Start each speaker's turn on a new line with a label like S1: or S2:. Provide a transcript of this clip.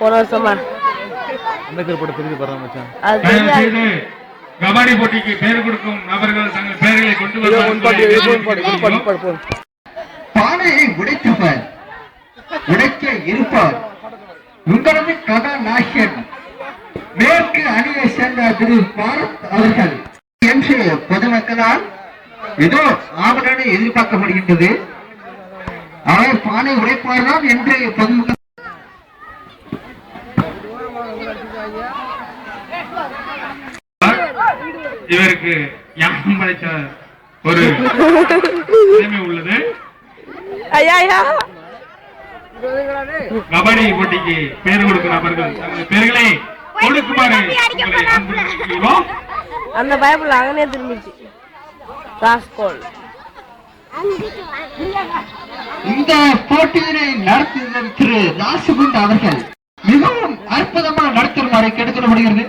S1: போன வருஷமா
S2: அம்பேத்கர் போட்டு திருப்பி போறாங்க மச்சான்.
S3: கபடி போட்டிக்கு பேர் கொடுக்கும் நபர்கள் தங்கள் பெயர்களை கொண்டு
S4: வருவார்கள். பானையை உடைத்தவர் உடைக்க இருப்பார். உங்களது கதாநாயகன் மேற்கு அணியை சேர்ந்த திரு பாரத் அவர்கள் என்று பொதுமக்களால் ஏதோ ஆவலுடன் எதிர்பார்க்கப்படுகின்றது. அவர் பானை உடைப்பார்தான் என்று பொதுமக்கள்
S3: இவருக்கு ஞாபகம் படைத்த ஒரு உள்ளது. கபடி போட்டிக்கு பேர் கொடுக்கும் நபர்கள் பேர்களை கொடுக்குமாறு
S1: அந்த பைபிள் அங்கனே திரும்பிச்சு.
S4: இந்த போட்டியினை நடத்துகிற திரு ராசுகுண்ட் அவர்கள் மிகவும் அற்புதமாக நடத்துமாறு கேட்டுக்கொள்ளப்படுகிறது.